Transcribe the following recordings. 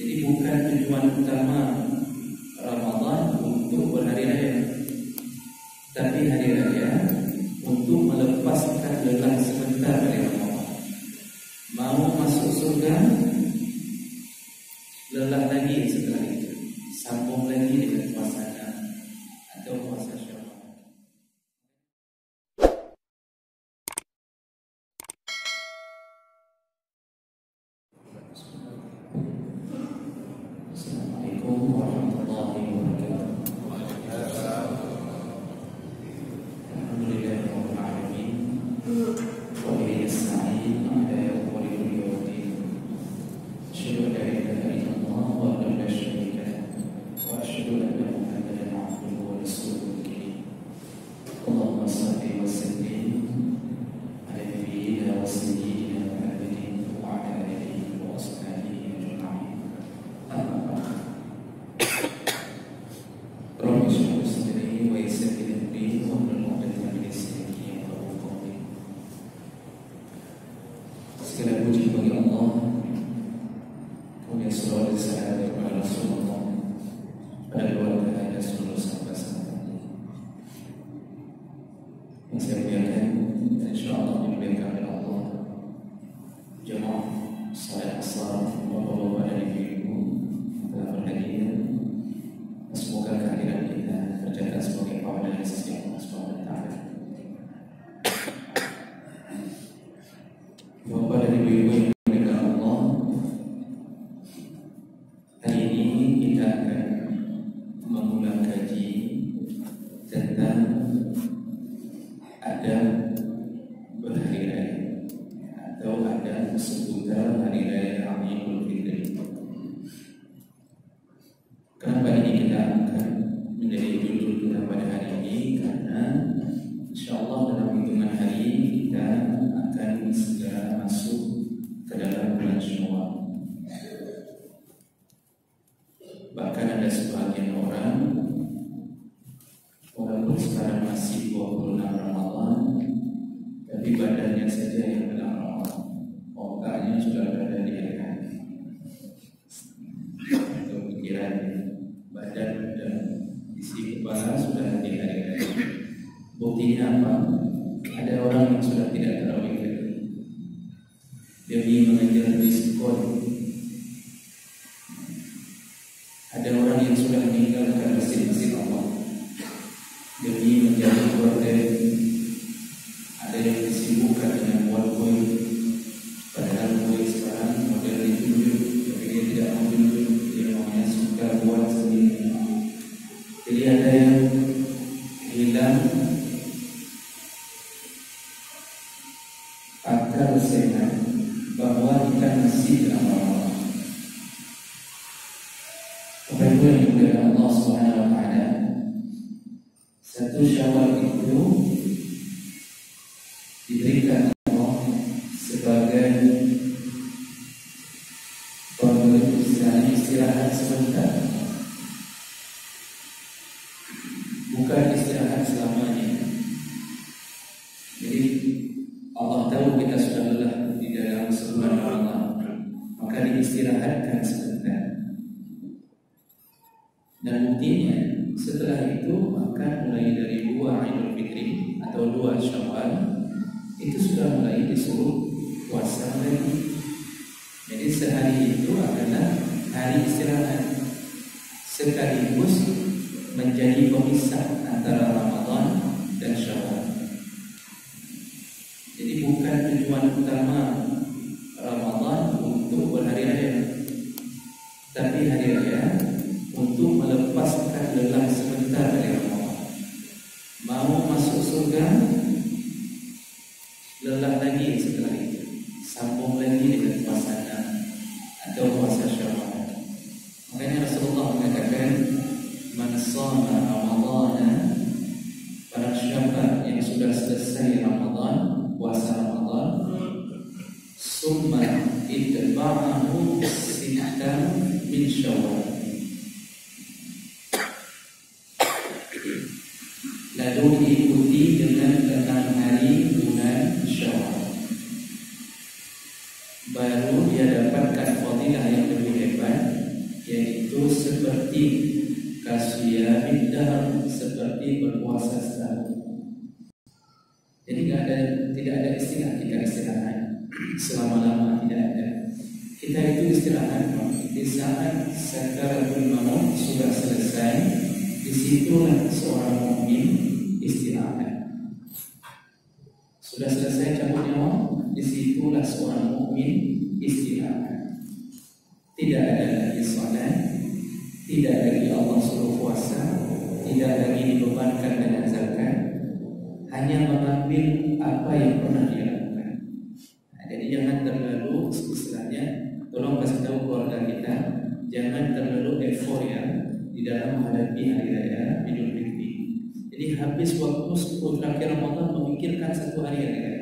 Jadi bukan tujuan utama Ramadan untuk berhari raya, tapi hari raya untuk melepaskan lelah sebentar dari Ramadan. Mau masuk surga, lelah lagi setelah itu, sambung lagi dengan puasa atau puasa Syawal. Assalamualaikum warahmatullahi wabarakatuh. Alhamdulillahirabbil alamin. Wa bihi nasta'in ala umuri dunya. Asyhadu an la ilaha illallah wa la syarika lahu wa asyhadu anna Muhammadan abduhu wa rasuluhu. Allahumma shalli wa sallim ala nabiyyina wa sayyidina Muhammadin wa ala alihi wa ashabihi ajma'in. Rabbi shrah li sadri wa yassir li amri wahlul 'uqdatam min lisani yafqahu qawli. Segala puji bagi Allah, kemudian salawat dan salam kepada Rasulullah, pada keluarga dan seluruh sahabat-sahabatnya yang saya muliakan, dan insyaAllah dimuliakan oleh Allah. Jemaah salat asar, bapak-bapak dan ibu-ibu telah berhadir. Semoga kehadiran kita tercatat sebagai pahala dari sisi Allah SWT. Bapak dan ibu-ibu yang dimuliakan Allah, hari ini kita akan mengulang kaji tentang adab berhari raya atau adab seputar hari raya Idul Fitri. Kenapa ini kita akan menjadi judul kita pada hari ini? Karena insyaAllah dalam hitungan hari kita akan segera masuk ke dalam bulan Syawal. Bahkan ada sebagian orang, walaupun sekarang masih 26 Ramadan, tapi badannya saja yang dalam Ramadan, otaknya sudah berada di hari-hari. Itu pikirannya, badan dan isi kepala sudah di hari-hari. Buktinya apa? Ada orang yang sudah tidak tarawih lagi, demi mengejar diskon. Ada orang yang sudah meninggalkan masjid-masjid Allah demi menjadi keluarga. Ada yang disibukkan dengan buat kue, padahal kue sekarang model ditunjuk, tapi dia tidak mau tunjuk, dia maunya suka buat sendiri. Jadi ada yang hilang akal sehat bahwa kita masih dalam Ramadan. Bapak Ibu yang dimuliakan Allah Subhanahu wa Ta'ala, satu Syawal itu diberikan Allah sebagai pemberian istirahat sebentar, bukan istirahat selamanya. Jadi Allah tahu kita sudah lelah di dalam sebulan Ramadan, maka diistirahatkan sebentar. Dan buktinya setelah itu maka mulai dari 2 Idul Fitri atau 2 Syawal itu sudah mulai disuruh puasa lagi. Jadi sehari itu adalah hari istirahat, sekaligus menjadi pemisah antara Ramadan dan Syawal. Jadi bukan tujuan utama Ramadan untuk berhari raya, tapi hari raya untuk melepaskan lelah sebentar dari Ramadan. Mau masuk surga, lelah lagi setelah itu, sambung lagi dengan puasa atau puasa Syawal. Makanya Rasulullah mengatakan, man shoma Ramadana, barang siapa yang sudah selesai Ramadan, puasa Ramadan, summa itba'ahu sittan min Syawal, lalu diikuti dengan 6 hari bulan Syawal, baru dia dapatkan fadilah yang lebih hebat, seperti kasiyamid dahr, seperti berpuasa setahun. Jadi tidak ada istilah kita istirahat selama-lama, tidak ada. Kita itu istirahat di saat sakaratul maut sudah selesai, disitulah seorang mukmin istirahat. Sudah selesai cabut nyawa, disitulah seorang mukmin istirahat. Tidak ada lagi salat, tidak lagi Allah suruh puasa, tidak lagi dibebankan dengan zakat, hanya mengambil apa yang pernah dia lakukan. Jadi jangan terlalu, istilahnya, tolong kasih tahu keluarga kita, jangan terlalu euforia di dalam menghadapi hari raya Idul Fitri. Jadi habis waktu 10 terakhir Ramadan memikirkan satu hari raya.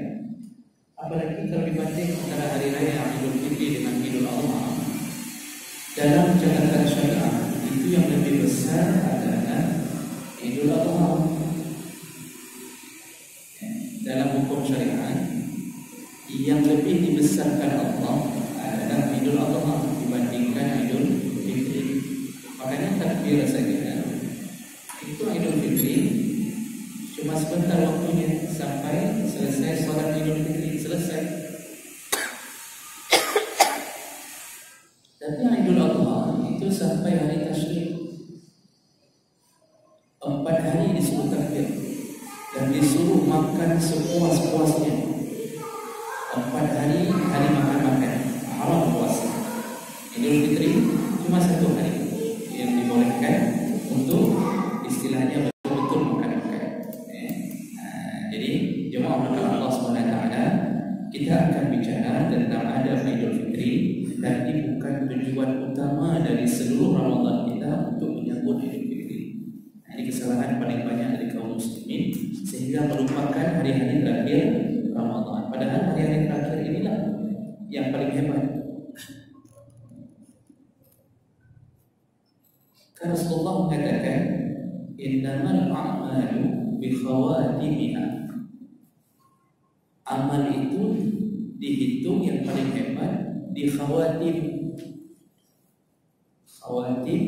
Apalagi kalau dibanding antara hari raya Idul Fitri dengan Idul Adha, dalam catatan syariat itu yang lebih besar adalah Idul Adha. Dalam hukum syariat yang lebih dibesarkan Allah adalah Idul Adha dibandingkan Idul Fitri. Makanya takbir saja itu Idul Fitri cuma sebentar waktunya sampai selesai sholat Idul Fitri selesai. Dan Idul Adha itu sampai hari Tasyrik, 4 hari disuruh takbir dan disuruh makan sepuas-puasnya. 4 hari makan-makan, haram puasa. Idul Fitri cuma 1 hari yang dibolehkan untuk istilahnya betul-betul makan-makan. Jadi jemaah Allah SWT, kita akan bicara tentang adab Idul Fitri, tapi bukan tujuan utama dari seluruh Ramadan kita untuk menyambut Idul Fitri. Ini kesalahan paling banyak dari kaum muslimin, sehingga melupakan hari-hari terakhir Ramadan. Padahal hari-hari terakhir inilah yang paling hebat. Karena Rasulullah mengatakan, innamal a'malu bi khawatimiha. Amal itu dihitung yang paling hebat di khawatim. Khawatim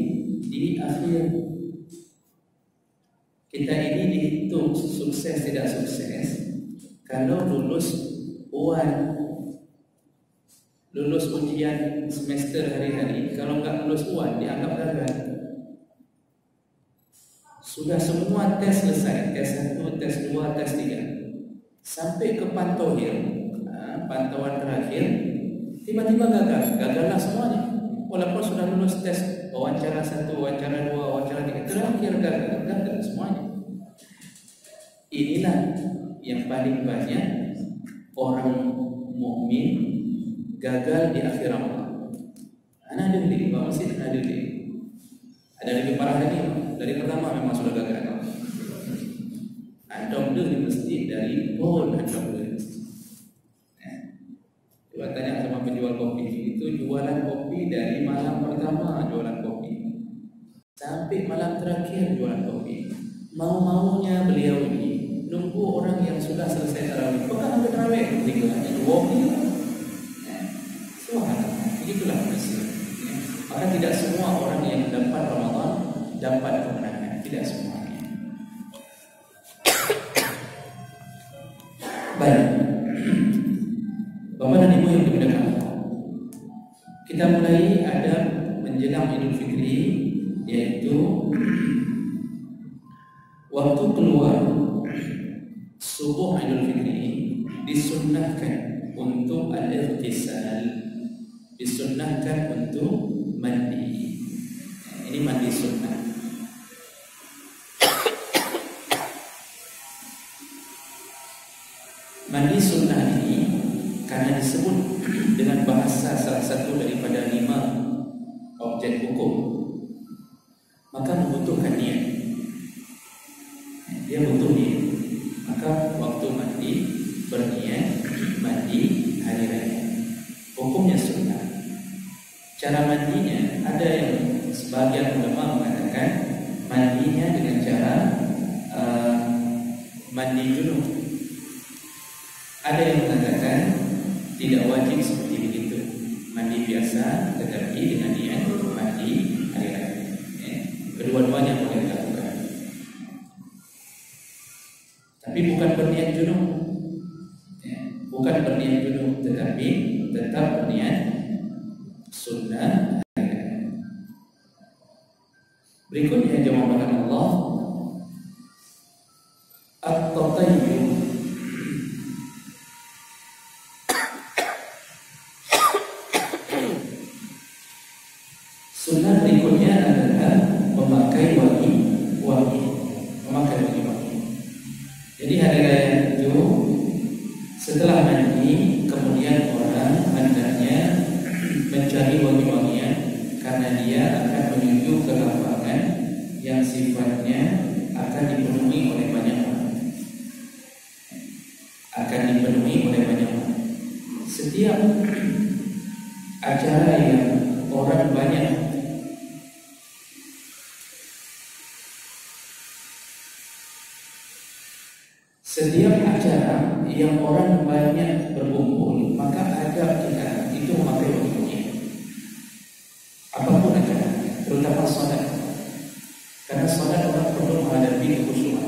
di akhir. Kita ini dihitung sukses tidak sukses kalau lulus UAN, lulus ujian semester hari-hari. Kalau enggak lulus UAN dianggap gagal. Sudah semua tes selesai, tes 1, tes 2, tes 3, sampai ke pantohir, pantauan terakhir, tiba-tiba gagallah semuanya. Walaupun sudah lulus tes wawancara 1, wawancara 2, wawancara 3, terakhir gagal semuanya. Inilah yang paling banyak orang mukmin gagal di akhir Ramadan. Ana ada di Pak Masjid, ada di. Ada lebih parah lagi. Dari pertama memang sudah gagal. Antum di masjid dari pohon antum di masjid. Coba tanya sama penjual kopi, itu jualan kopi dari malam pertama jualan kopi sampai malam terakhir jualan kopi. Mau-maunya beliau ini nunggu orang yang sudah selesai tarawih. Bukan sampai tarawih, tinggalnya kopi. Subhanallah, begitulah manusia. Maka tidak semua orang yang dapat Ramadan dapat kemenangan, tidak semuanya. Baik, Bapak dan Ibu yang dimuliakan Allah, kita mulai ada menjelang Idul Fitri, yaitu waktu keluar subuh Idul Fitri disunnahkan untuk al-ightisal, disunnahkan untuk mandi. Ini mandi sunnah. Mandi sunnah ini karena disebut dengan bahasa salah satu daripada 5 objek hukum, maka membutuhkan niat. Dia butuh niat. Maka waktu mandi berniat mandi hari raya. Hukumnya sunnah. Cara mandinya ada yang sebagian ulama mengatakan mandinya dengan cara mandi junub. Ada yang mengatakan tidak wajib seperti begitu, mandi biasa tetapi dengan niat mandi hari raya. Berikutnya jawaban Allah, at-tatayyur. Sunnah berikutnya adalah memakai wangi, memakai wangi. Jadi hari raya itu setelah mandi, kemudian orang hendaknya mencari wangi-wangian karena dia akan menuju ke lapangan yang sifatnya akan dipenuhi oleh banyak orang. Setiap acara yang orang banyak berkumpul, maka adab kita itu memakai wangi-wangian. Apapun acara, terutama salat. Karena salat orang perlu menghadapi kekhusyuan.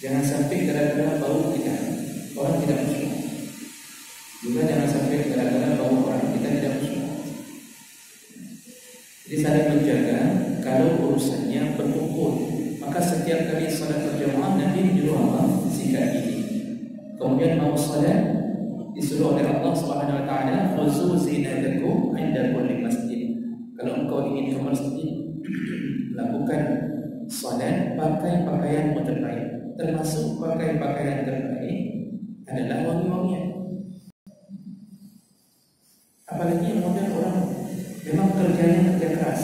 Jangan sampai gara-gara bau kita orang tidak khusyuk. Juga jangan sampai gara-gara bau orang kita tidak khusyuk. Jadi saling menjaga. Kalau urusannya berkumpul, maka setiap kali salat berjamaah Nabi menyuruh Allah sikap ini. Kemudian mau salat disuruh oleh Allah Subhanahu wa taala, "Khuzu zinatakum 'inda kulli masjid." Kalau engkau ingin ke masjid, lakukan salat pakai pakaian terbaik. Termasuk pakai pakaian terbaik adalah wangi-wangian. Apalagi yang model orang memang kerjanya kerja keras,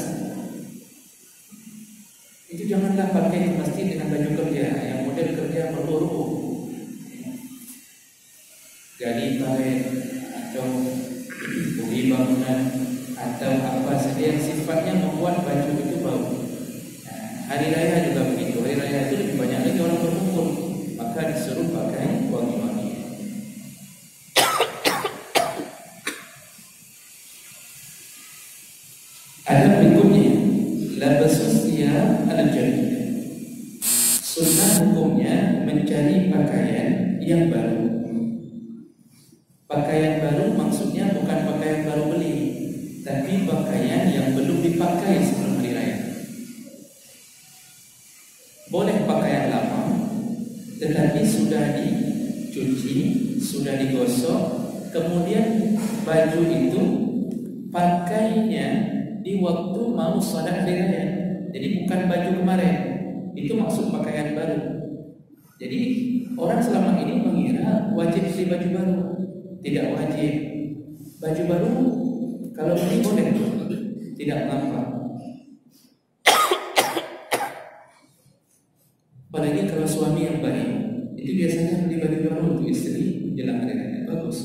itu janganlah pakai ke masjid dengan baju kerja yang model kerja berluruh, gali paret atau buli bangunan atau apa saja yang sifatnya membuat baju itu bau. Hari raya juga begitu. Hari raya itu lebih banyak lagi orang berkumpul, maka disuruh pakai wangi-wangi. Ada berikutnya, labasus thiyab al-jadid. Sunnah hukumnya mencari pakaian yang baru. Pakaian baru maksudnya bukan pakaian baru beli, tapi pakaian yang belum dipakai sebelum hari raya. Boleh pakaian lama, tetapi sudah dicuci, sudah digosok, kemudian baju itu pakainya di waktu mau salat hari raya. Jadi bukan baju kemarin. Itu maksud pakaian baru. Jadi orang selama ini mengira wajib beli baju baru. Tidak wajib. Baju baru kalau beli boleh, tidak mengapa. Apalagi kalau suami yang baik, itu biasanya beli baju baru untuk istri jelang hari raya. Bagus.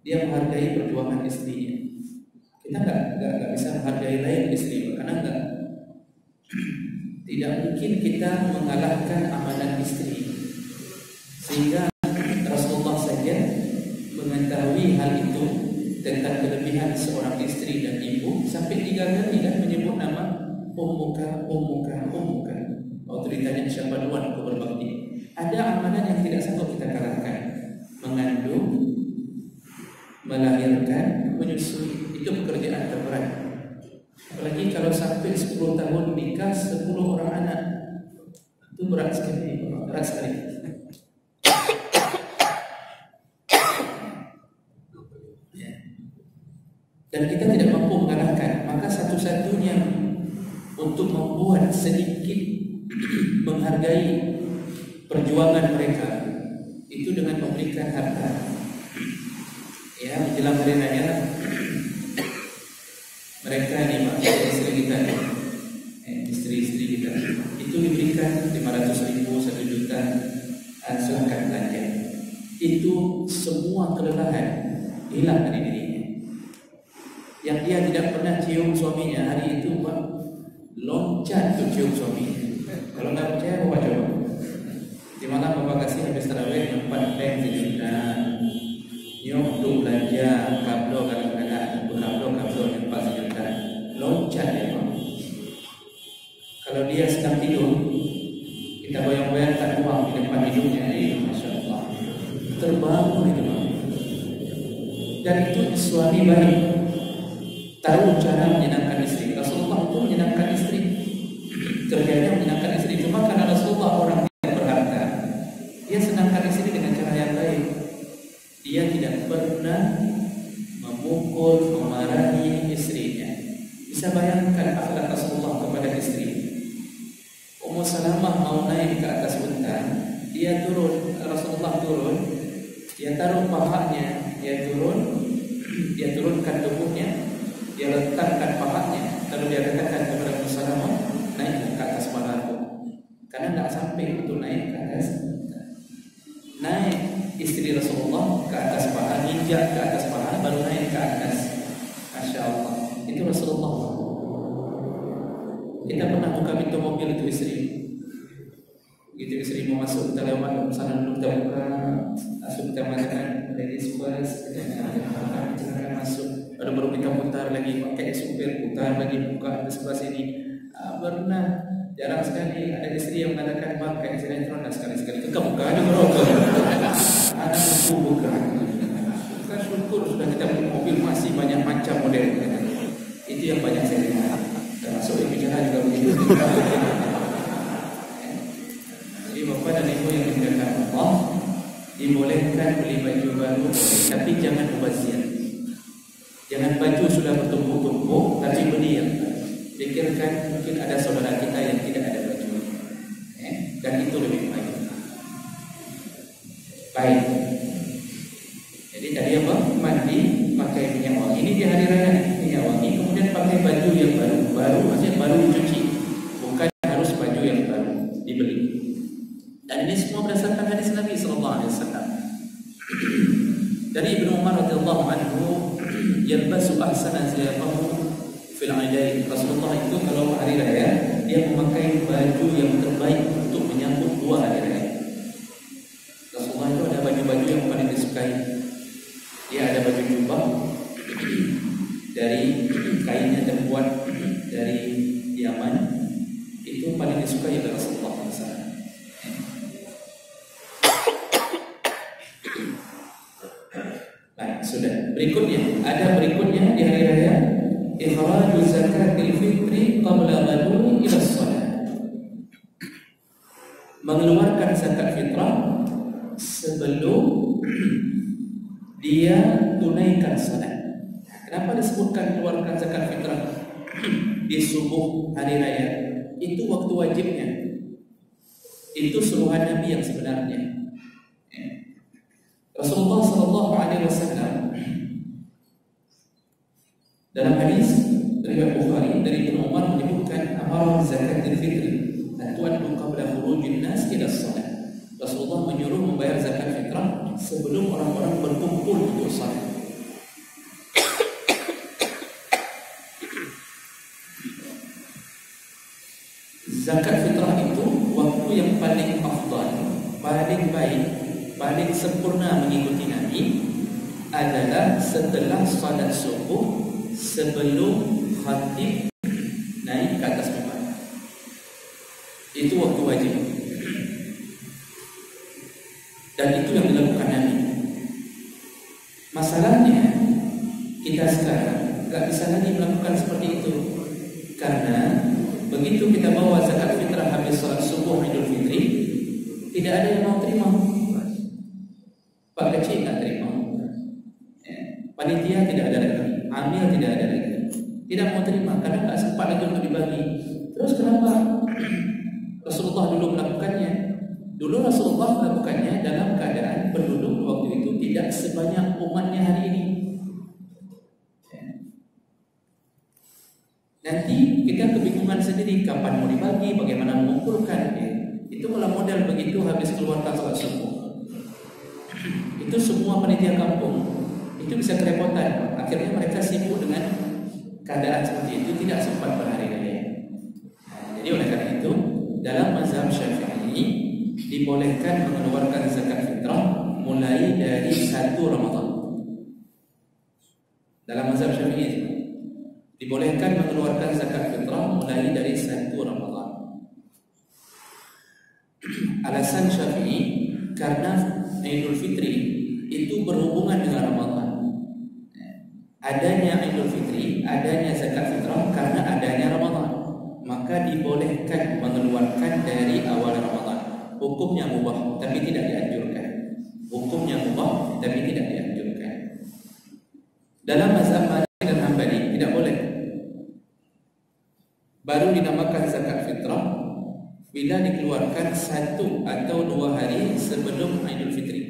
Dia menghargai perjuangan istrinya. Kita nggak bisa menghargai lain istri, karena tidak mungkin kita mengalahkan amanah istri. Sehingga Rasulullah saja mengetahui hal itu tentang kelebihan seorang istri dan ibu sampai 3 kali kan menyebut nama ummuka. Waktu ditanya siapa duluan aku berbakti. Ada amanah yang tidak sanggup kita kalahkan. Mengandung, melahirkan, menyusui, itu pekerjaan terberat. Apalagi kalau sampai 10 tahun nikah, 10 orang anak, itu berat sekali. Dan kita tidak mampu mengalahkan. Maka satu-satunya untuk membuat sedikit menghargai perjuangan mereka itu dengan memberikan harta. Ya, menjelang hari raya mereka ini istri kita, istri-istri kita itu diberikan 500.000, 1 juta, silahkan belanja. Itu semua kelelahan hilang dari dirinya. Yang dia tidak pernah cium suaminya, hari itu loncat untuk cium suaminya. Kalau nggak percaya, bapak coba. Di mana bapak kasih habis tarawih 4 bank 1 juta, nyok untuk belanja kablo kadang-kadang, kablo yang 4 juta, loncat ya pak. Kalau dia sedang tidur, kita bayang-bayangkan uang di depan hidungnya, masya Allah, terbangun itu pak. Dan itu suami baik, tahu cara menyenangkan istri. Rasulullah itu pernah memukul, memarahi istrinya. Bisa bayangkan akhlak Rasulullah kepada istri. Ummu Salamah mau naik ke atas unta, dia turun, Rasulullah turun, dia taruh pahanya, dia turunkan tubuhnya, dia letakkan pahanya, lalu dia katakan kepada Ummu Salamah, naik ke atas pahaku, karena tidak sampai untuk naik ke atas. Naik istri Rasulullah ke atas paha, injak ke atas paha, baru naik ke atas. Masya Allah, itu Rasulullah. Kita pernah buka pintu mobil itu istri. Begitu istri mau masuk, kita lewat sana dulu, kita buka, langsung kita mengatakan ladies first, kita masuk. Baru kita putar lagi, pakai supir putar lagi, buka di sebelah sini. Pernah, jarang sekali ada istri yang mengatakan bang kayak sinetron, sekali-sekali kita buka aja merokok. Ada buku buka. Kita syukur sudah kita punya mobil masih banyak macam model. Itu yang banyak saya dengar. Termasuk yang bicara juga begitu. Jadi bapak dan ibu yang dimuliakan Allah, dibolehkan beli baju baru, tapi jangan mubazir. Jangan baju sudah bertumpuk-tumpuk, tapi beli yang baru. Pikirkan mungkin ada saudara kita yang tidak ada baju, dan itu lebih baik. Baik. Jadi tadi apa? Mandi, pakai minyak wangi. Ini di hari raya minyak wangi, kemudian pakai baju yang baru maksudnya baru dicuci, bukan harus baju yang baru dibeli. Dan ini semua berdasarkan hadis Nabi SAW. Dari Ibnu Umar radhiyallahu anhu, yalbasu ahsana ziyafahu fil aidain. Rasulullah itu kalau hari raya dia memakai baju yang terbaik untuk menyambut dua hari raya. Rasulullah itu ada baju-baju yang paling disukai. Dia ada baju jubah dari kainnya terbuat dari Yaman, itu paling disukai oleh Rasulullah SAW. Baik, sudah. Berikutnya di hari raya, ikhraju zakatil fitri qabla ghadwi ila shalah. Mengeluarkan zakat fitrah sebelum dia tunaikan salat. Kenapa disebutkan keluarkan zakat fitrah di subuh hari raya? Itu waktu wajibnya. Itu suruhan Nabi yang sebenarnya. Rasulullah SAW dalam hadis riwayat Bukhari dari Ibnu Umar menyebutkan amar zakatul fitri an tu'addu qabla khurujin nas ila shalah. Rasulullah menyuruh membayar zakat fitrah sebelum orang-orang berkumpul untuk salat. Zakat fitrah itu waktu yang paling afdal, paling baik, paling sempurna mengikuti Nabi adalah setelah salat subuh, sebelum khatib naik ke atas mimbar. Itu waktu wajib. Dan itu yang dilakukan Nabi. Masalahnya kita sekarang tak bisa lagi melakukan seperti itu, karena begitu kita bawa zakat fitrah habis salat subuh Idul Fitri, tidak ada yang mau terima. Pak kecil tak terima, panitia tidak ada lagi, amil tidak ada lagi, tidak mau terima karena tak sempat lagi untuk dibagi. Terus kenapa Rasulullah dulu melakukannya? Dulu Rasulullah melakukannya dalam keadaan penduduk waktu itu tidak sebanyak umatnya hari ini. Nanti kita kebingungan sendiri kapan mau dibagi, bagaimana mengumpulkan. Itu kalau model begitu habis keluarkan salat subuh, itu semua panitia kampung itu bisa kerepotan. Akhirnya mereka sibuk dengan keadaan seperti itu, tidak sempat berhari raya. Jadi oleh karena itu dalam mazhab Syafi'i dibolehkan mengeluarkan zakat fitrah mulai dari 1 Ramadan. Dalam mazhab Syafi'i dibolehkan mengeluarkan zakat fitrah mulai dari 1 Ramadan. Alasan Syafi'i karena Idul Fitri itu berhubungan dengan Ramadan. Adanya Idul Fitri, adanya zakat fitrah karena adanya Ramadan, maka dibolehkan mengeluarkan dari awal Ramadan. Hukumnya mubah tapi tidak dianjurkan. Hukumnya mubah tapi tidak dianjurkan. Dalam mazhab Maliki dan Hambali tidak boleh. Baru dinamakan zakat fitrah bila dikeluarkan 1 atau 2 hari sebelum Aidil Fitri.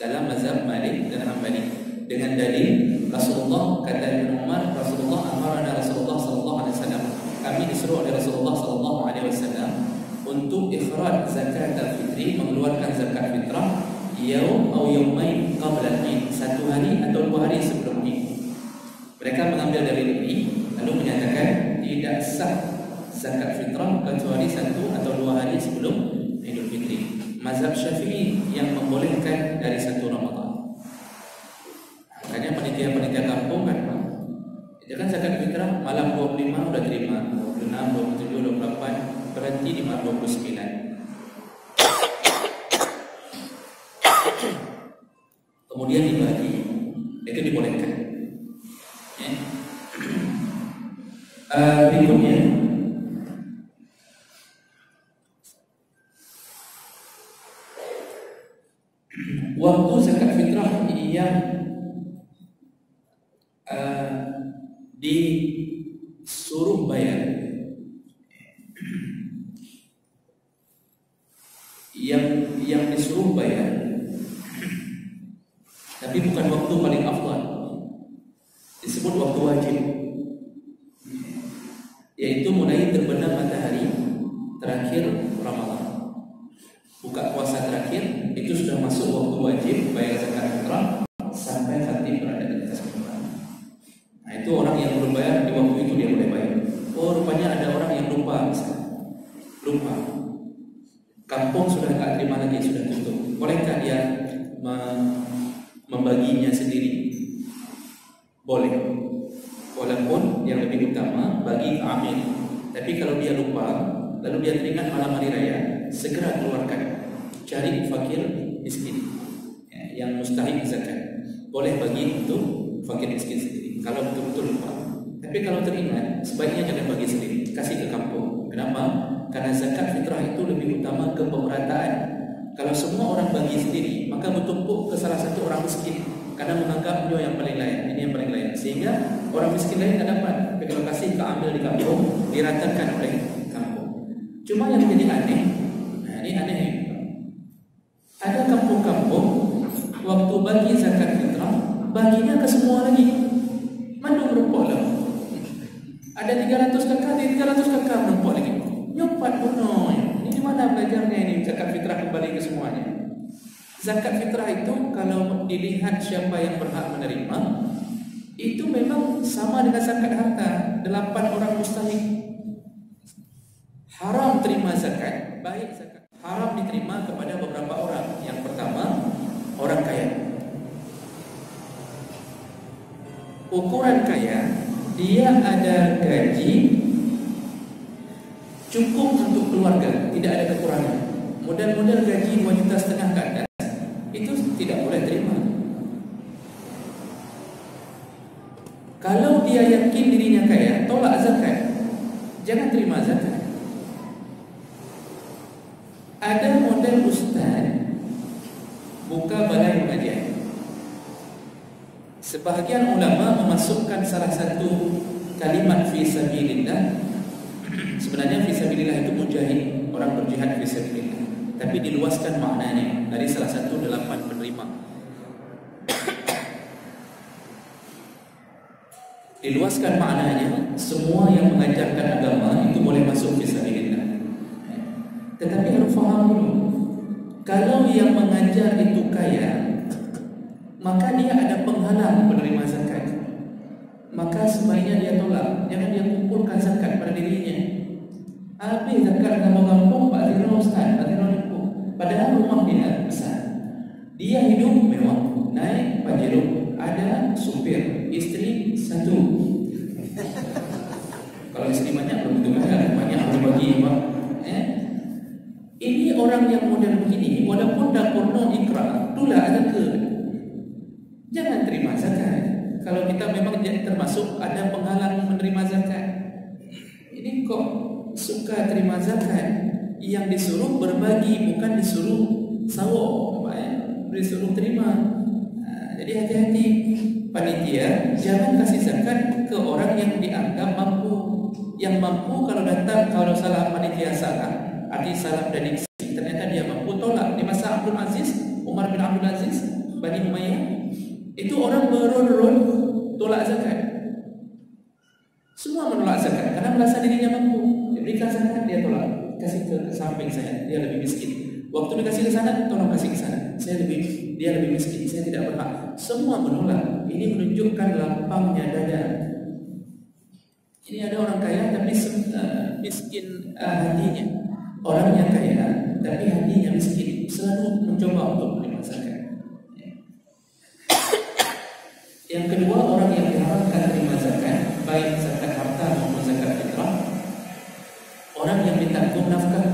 Dalam mazhab Malik dan Hambali, dengan dalil Rasulullah, kata Ibn Umar, Rasulullah amarana Rasulullah sallallahu alaihi wasallam, kami disuruh oleh Rasulullah sallallahu alaihi wasallam untuk ikhraj zakat al-fitri, mengeluarkan zakat fitrah yaum atau yaumain qabla al-Eid, 1 hari atau 2 hari sebelum Eid. Mereka mengambil dalil ini lalu menyatakan tidak sah zakat fitrah kecuali 1 atau 2 hari sebelum Idul Fitri. Mazhab Syafi'i yang membolehkan dari 1 Ramadan. Makanya panitia-panitia kampung kan, jangan zakat fitrah malam 25 udah terima, 26, 27, 28 berhenti di malam 29. Kemudian dibagi, itu dibolehkan. Berikutnya waktu zakat fitrah yang disuruh bayar, yang disuruh bayar, tapi bukan waktu paling afdal, disebut waktu wajib, yaitu mulai terbenam matahari terakhir Ramadan, buka puasa terakhir, itu sudah masuk waktu wajib bayar zakat fitrah sampai khatib berada di atas mimbar. Nah, itu orang yang belum bayar di waktu itu dia boleh bayar. Oh, rupanya ada orang yang lupa, lupa, kampung sudah tak terima lagi, sudah tutup. Bolehkah dia membaginya sendiri? Boleh. Walaupun yang lebih utama bagi amil. Tapi kalau dia lupa, lalu dia teringat malam hari raya, segera keluarkan. Cari fakir miskin yang mustahil zakat. Boleh bagi untuk fakir miskin sendiri kalau betul-betul lupa. Tapi kalau teringat, sebaiknya jangan bagi sendiri, kasih ke kampung. Kenapa? Karena zakat fitrah itu lebih utama ke pemerataan. Kalau semua orang bagi sendiri, maka bertumpuk ke salah satu orang miskin, karena menganggap dia yang paling layak, ini yang paling layak, sehingga orang miskin lain tak dapat. Tapi kalau kasih ke ambil di kampung, diratakan oleh kampung. Cuma yang jadi aneh, nah ini aneh, ada kampung-kampung waktu bagi zakat fitrah, baginya ke semua lagi. Mana merumpuk lah. Ada 300 kakak, 300 kakak merumpuk lagi. Nyopat bunuh. Ini mana belajarnya ini zakat fitrah kembali ke semuanya? Zakat fitrah itu kalau dilihat siapa yang berhak menerima, itu memang sama dengan zakat harta. 8 orang mustahik. Haram terima zakat, baik zakat haram diterima kepada beberapa orang. Yang pertama, orang kaya. Ukuran kaya, dia ada gaji cukup untuk keluarga, tidak ada kekurangan. Modal-modal gaji 2,5 juta ke atas, itu tidak boleh terima. Kalau dia yakin dirinya kaya, tolak zakat, jangan terima zakat. Ada model ustaz buka balai pengajian. Sebahagian ulama memasukkan salah satu kalimat fi sabilillah. Sebenarnya fi sabilillah itu mujahid, orang berjihad fi sabilillah, tapi diluaskan maknanya dari salah satu 8 penerima. Diluaskan maknanya, semua yang mengajarkan agama itu boleh masuk fi sabilillah. Tetapi harus faham dulu, kalau yang mengajar itu kaya, maka dia ada penghalang menerima zakat. Maka sebaiknya dia tolak, jangan dia kumpulkan zakat pada dirinya. Habis zakat kampung-kampung, Pak Zino Ustaz, Pak Zino Nipu. Padahal rumah dia besar, dia hidup mewah, naik Pajero, ada supir, istri 1. Kalau istri banyak belum tentu kan, banyak harus bagi Pak. Ini orang yang model begini, walaupun dapur no ikrar, itulah ada ke. Jangan terima zakat. Kalau kita memang termasuk ada penghalang menerima zakat. Ini kok suka terima zakat? Yang disuruh berbagi, bukan disuruh sawok, disuruh terima. Jadi hati-hati panitia, jangan kasih zakat ke orang yang dianggap mampu. Yang mampu kalau datang, kalau salah panitia salah, arti salah prediksi, ternyata dia mampu, tolak. Di masa Abdul Aziz, Umar bin Abdul Aziz, Bani Umayyah, itu orang beron-ron tolak zakat. Semua menolak zakat karena merasa dirinya mampu. Diberikan zakat, dia tolak. Kasih ke samping saya, dia lebih miskin. Waktu dikasih ke sana, tolong kasih ke sana. Dia lebih miskin, saya tidak berhak. Semua menolak. Ini menunjukkan lapangnya dada. Ini ada orang kaya tapi miskin hatinya. Orang yang kaya tapi hatinya miskin, selalu mencoba untuk menerima zakat. Yang kedua, orang yang diharapkan terima zakat, baik zakat harta maupun zakat fitrah, orang yang ditanggung nafkah.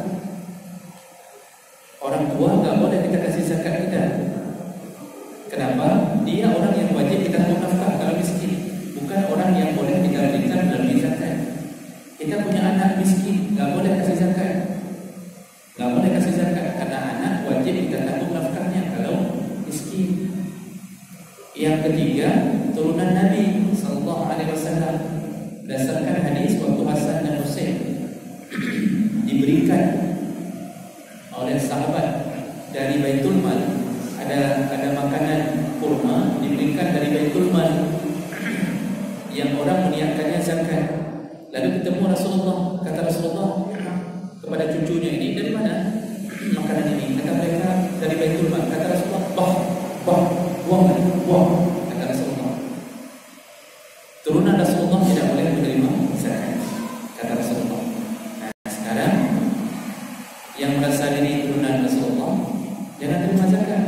Orang tua tak boleh kita kasih zakat kita. Kenapa? Dia orang yang wajib ditanggung nafkah kalau miskin, bukan orang yang boleh kita berikan melalui zakat. Kita punya anak miskin, tak boleh kasih zakat. Tak boleh kasih zakat karena anak wajib kita tanggung nafkahnya kalau miskin. Yang ketiga, turunan Nabi sallallahu alaihi wasallam, berdasarkan hadis waktu Hasan dan Husain diberikan oleh sahabat dari Baitul Mal, ada makanan kurma diberikan dari Baitul Mal yang orang meniatkannya zakat. Lalu ketemu Rasulullah, kata Rasulullah kepada cucunya ini, dari mana makanan ini? Kata mereka dari Baitul Mal. Kata Rasulullah, buang, kata Rasulullah. Turunan Rasulullah tidak boleh menerima zakat, kata Rasulullah. Nah, sekarang yang merasa diri turunan Rasulullah, jangan terima zakat.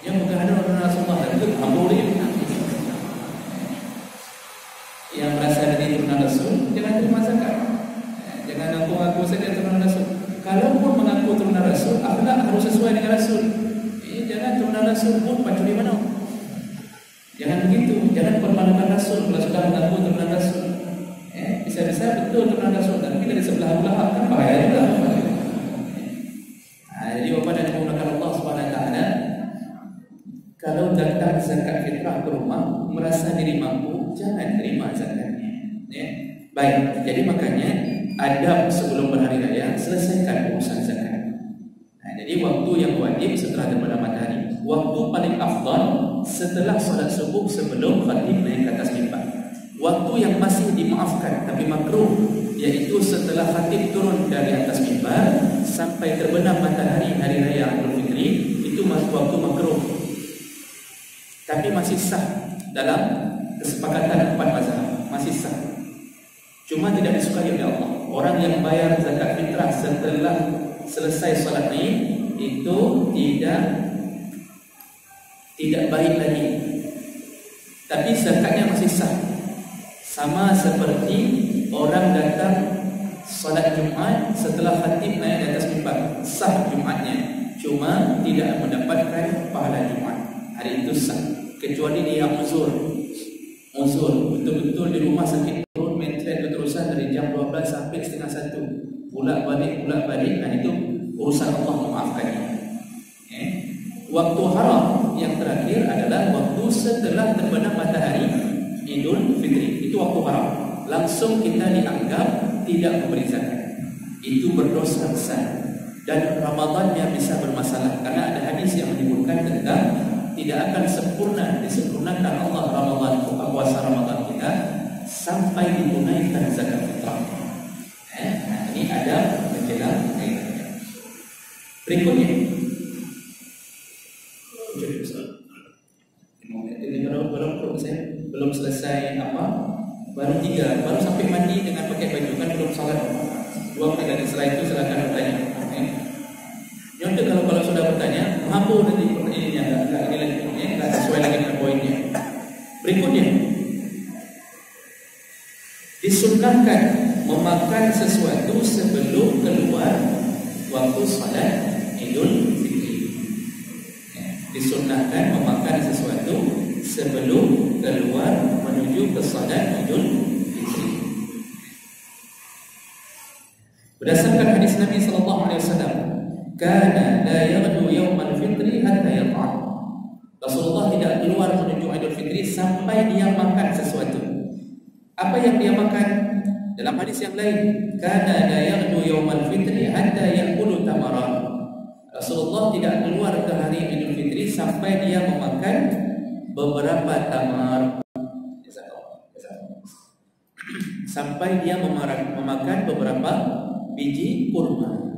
Yang bukan ada turunan Rasulullah, itu boleh. Yang merasa diri turunan Rasul, jangan terima zakat. Jangan ngaku-ngaku saja turunan Rasul. Kalaupun mengaku turunan Rasul, akhlak harus sesuai dengan Rasul. Jangan turunan Rasul pun pacu di mana. Jangan begitu. Jangan permalukan Rasul kalau sudah mengaku turunan Rasul. Bisa-bisa betul turunan Rasul, tapi dari sebelah belakang kan bahaya juga. Jadi Bapak dan Ibu Allah Subhanahu Wa Taala, kalau datang zakat fitrah ke rumah merasa diri mampu, jangan terima zakatnya. Baik. Jadi makanya adab sebelum berhari raya, selesaikan urusan zakat. Jadi waktu yang wajib setelah terbenam matahari. Waktu paling afdal setelah solat subuh sebelum khatib naik ke atas mimbar. Waktu yang masih dimaafkan tapi makruh, yaitu setelah khatib turun dari atas mimbar sampai terbenam matahari hari raya Idul Fitri, itu waktu makruh. Tapi masih sah dalam kesepakatan 4 mazhab, masih sah. Cuma tidak disukai oleh Allah. Orang yang bayar zakat fitrah setelah selesai salat Id itu tidak baik lagi. Tapi zakatnya masih sah. Sama seperti orang datang salat Jumat setelah khatib naik di atas mimbar, sah Jumatnya. Cuma tidak mendapatkan pahala Jumat. Hari itu sah, kecuali dia uzur, betul-betul di rumah sakit turun mentret keterusan dari jam 12 sampai setengah 1, pulak balik. Nah itu urusan Allah memaafkannya. Waktu haram yang terakhir adalah waktu setelah terbenam matahari Idul Fitri. Itu waktu haram. Langsung kita dianggap tidak memberi zakat. Itu berdosa besar. Dan Ramadannya bisa bermasalah karena ada hadis yang menyebutkan tentang tidak akan disempurnakan Allah Ramadan, puasa Ramadan kita sampai ditunaikan zakat fitrah. Nah, ini ada menjelang berikutnya. Ini belum selesai baru 3, baru sampai mandi dengan pakai baju, kan belum salat. 2 menit dari setelah itu silakan bertanya. Nyontek kalau sudah bertanya, mampu nanti pertanyaannya enggak ini lagi, enggak sesuai lagi dengan poinnya. Berikutnya, disunnahkan memakan sesuatu sebelum keluar waktu salat Idul Fitri. Disunnahkan memakan sesuatu sebelum keluar menuju ke salat Idul Fitri. Berdasarkan hadis Nabi sallallahu alaihi wasallam, kana la yaghdu yawmal fitri hatta yat'am. Rasulullah tidak keluar menuju Idul Fitri sampai dia makan sesuatu. Apa yang dia makan? Dalam hadis yang lain, kana la yaghdu yaumal fitri hatta ya'kulu tamara. Rasulullah tidak keluar ke hari Idul Fitri sampai dia memakan beberapa tamar. Sampai dia memakan beberapa biji kurma.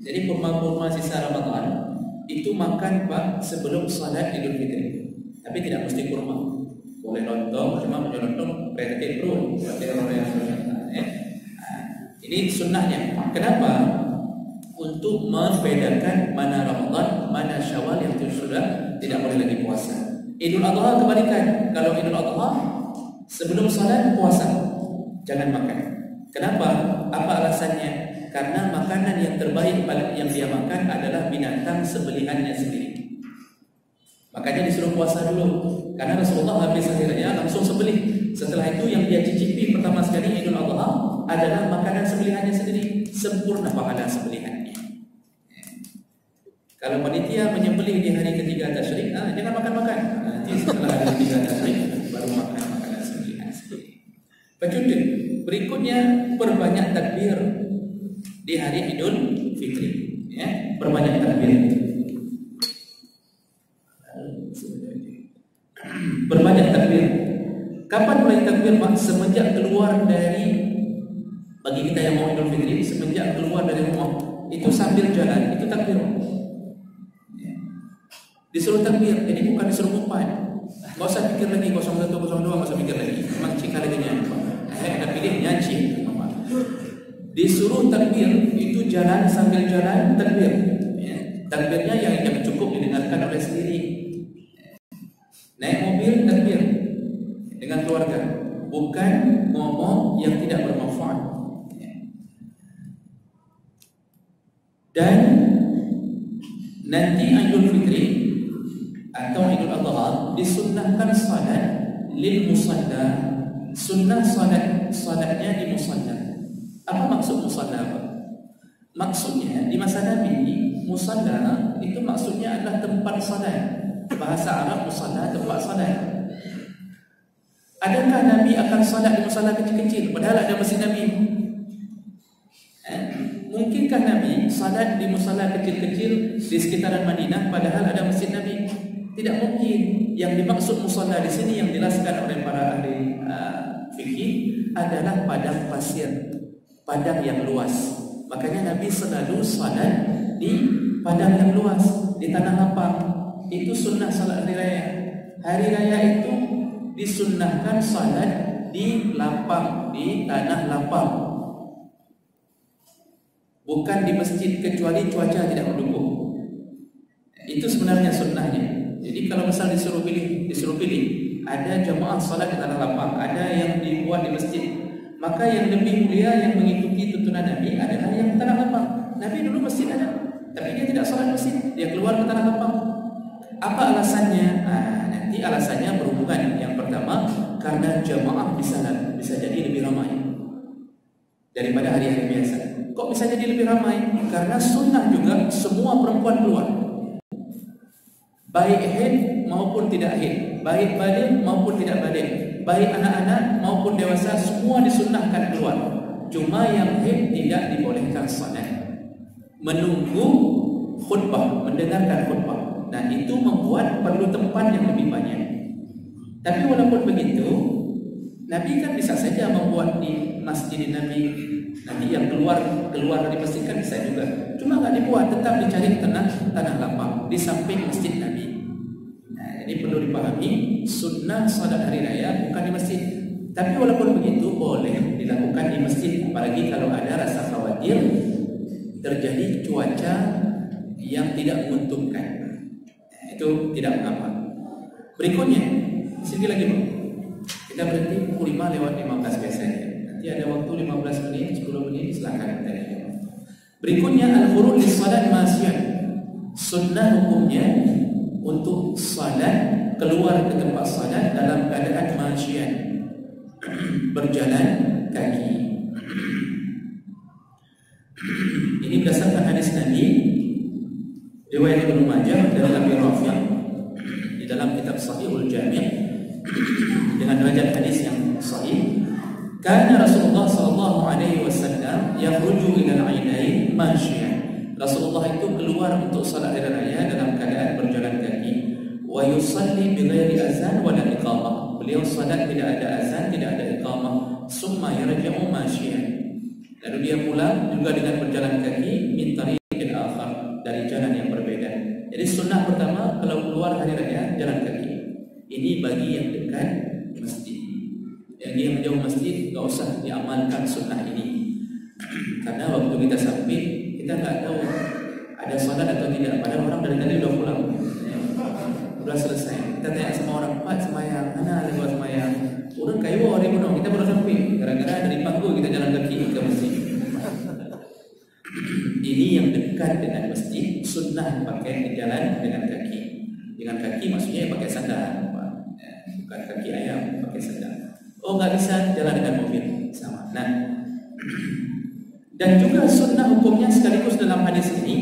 Jadi kurma-kurma sisa Ramadan itu makan Pak sebelum salat Idul Fitri. Tapi tidak mesti kurma. Boleh lontong, cuma punya lontong relatif perlu. Ini sunnahnya. Kenapa? Untuk membedakan mana Ramadan, mana Syawal yang itu sudah tidak boleh lagi puasa. Idul Adha kebalikan. Kalau Idul Adha sebelum salat puasa, jangan makan. Kenapa? Apa alasannya? Karena makanan yang terbaik yang dia makan adalah binatang sembelihannya sendiri. Makanya disuruh puasa dulu. Karena Rasulullah habis hari raya langsung sembelih. Setelah itu yang dia cicipi pertama sekali Idul Adha adalah makanan sembelihannya sendiri. Sempurna pahala sembelihannya. Kalau panitia menyembelih di hari ketiga tasyrik, jangan makan-makan. Nanti setelah hari ketiga tasyrik baru makan makanan sembelihan sendiri. Petunjuk berikutnya, perbanyak takbir di hari Idul Fitri, ya, perbanyak takbir. Perbanyak takbir. Kapan mulai takbir, Pak? Semenjak keluar dari, bagi kita yang mau Idul Fitri, semenjak keluar dari rumah, itu sambil jalan, itu takbir. Ya. Disuruh takbir, jadi bukan disuruh ngumpat. Gak usah pikir lagi 01, 02, gak usah pikir lagi. Memang cika lagi nyanyi. Ada pilih nyanyi. Disuruh takbir, itu jalan sambil jalan takbir. Ya. Takbirnya yang cukup didengarkan oleh sendiri. Naik mobil takbir dengan keluarga, bukan ngomong yang tidak bermanfaat. Ya. Dan nanti Idul Fitri atau Idul Adha disunnahkan salat lil musalla. Sunnah salatnya di musalla. Apa maksud musalla? Maksudnya di masa Nabi, musalla itu maksudnya adalah tempat salat. Bahasa Arab musalla tempat salat. Adakah Nabi akan salat di musalla kecil-kecil padahal ada masjid Nabi? Mungkinkah Nabi salat di musalla kecil-kecil di sekitaran Madinah padahal ada masjid Nabi? Tidak mungkin. Yang dimaksud musalla di sini yang dijelaskan oleh para ahli fikih adalah padang pasir, padang yang luas. Makanya Nabi selalu salat di padang yang luas, di tanah lapang. Itu sunnah salat hari raya. Hari raya itu disunnahkan salat di lapang, di tanah lapang, bukan di masjid kecuali cuaca tidak mendukung. Itu sebenarnya sunnahnya. Jadi kalau misal disuruh pilih, ada jamaah salat di tanah lapang, ada yang dibuat di masjid. Maka yang lebih mulia yang mengikuti tuntunan Nabi adalah yang tanah lapang. Nabi dulu masjid ada, tapi dia tidak salat masjid, dia keluar ke tanah lapang. Apa alasannya? Nanti alasannya berhubungan. Yang pertama, karena jamaah bisa jadi lebih ramai daripada hari-hari biasa. Kok bisa jadi lebih ramai? Karena sunnah juga semua perempuan keluar, baik haid maupun tidak haid, baik baligh maupun tidak baligh, baik anak-anak maupun dewasa, semua disunnahkan keluar. Cuma yang haid tidak dibolehkan salat, menunggu khutbah, mendengarkan khutbah. Dan itu membuat perlu tempat yang lebih banyak. Tapi walaupun begitu, Nabi kan bisa saja membuat di masjid Nabi. Nanti yang keluar dari masjid kan bisa juga. Cuma nggak dibuat, tetap dicari tanah lapang di samping masjid Nabi. Nah, ini perlu dipahami, sunnah salat hari raya bukan di masjid. Tapi walaupun begitu boleh dilakukan di masjid, apalagi kalau ada rasa khawatir terjadi cuaca yang tidak menguntungkan. Itu tidak mengapa. Berikutnya, sini lagi Bang. Kita berhenti pukul 5:15 biasanya. Nanti ada waktu 15 menit, 10 menit, silakan tanya. Berikutnya al-khuruj lis-shalat masyian. Sunnah hukumnya untuk salat keluar ke tempat salat dalam keadaan masyian, berjalan kaki. Ini berdasarkan hadis Nabi riwayat Ibnu Majah dari Abi Rafi'. Jadi dalam kitab Sahihul Jami' dengan derajat hadis yang sahih, kana Rasulullah sallallahu alaihi wasallam yakhruju ila al-'aidain masyian. Rasulullah itu keluar untuk salat hari raya dalam keadaan berjalan kaki, wa yusalli bighairi azan wala iqamah. Beliau salat tidak ada azan, tidak ada iqamah. Summa yarji'u masyian. Lalu dia pulang juga dengan berjalan kaki min tariqin akhar, dari jalan yang berbeda. Jadi sunnah pertama kalau keluar hari raya jalan kaki. Ini bagi yang dekat masjid. Yang dia menjauh masjid enggak usah diamalkan sunnah ini. Karena waktu kita sampai kita enggak tahu ada salat atau tidak. Padahal orang dari tadi sudah pulang. Sudah selesai. Kita tanya sama orang, "Pak, sembahyang, mana ada buat sembahyang?" Orang kayu hari gunung, kita baru sampai. Gara-gara dari Panggung kita jalan kaki ke masjid. Ini yang dekat dengan masjid, sunnah pakai jalan dengan kaki. Dengan kaki maksudnya pakai sandal, bukan kaki ayam, pakai sandal. Oh, nggak bisa jalan dengan mobil, sama. Nah, dan juga sunnah hukumnya sekaligus dalam hadis ini,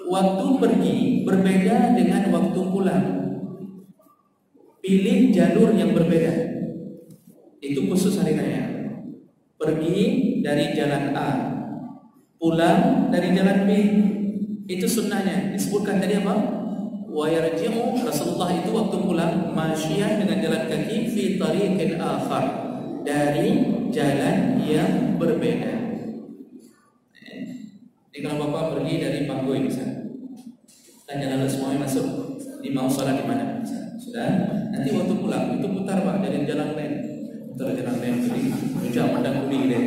waktu pergi berbeda dengan waktu pulang. Pilih jalur yang berbeda. Itu khusus hari raya. Pergi dari jalan A, pulang dari jalan B. Itu sunnahnya. Disebutkan tadi apa? Wa yarji'u, Rasulullah itu waktu pulang masyian dengan jalan kaki fi tariqin akhar, dari jalan yang berbeda. Jadi kalau Bapak pergi dari Panggung misalnya, tanya lalu semuanya masuk, di mau salat di mana? Sudah, nanti waktu pulang itu putar Pak dari jalan lain, putar jalan lain, jadi jangan mandang kuli deh,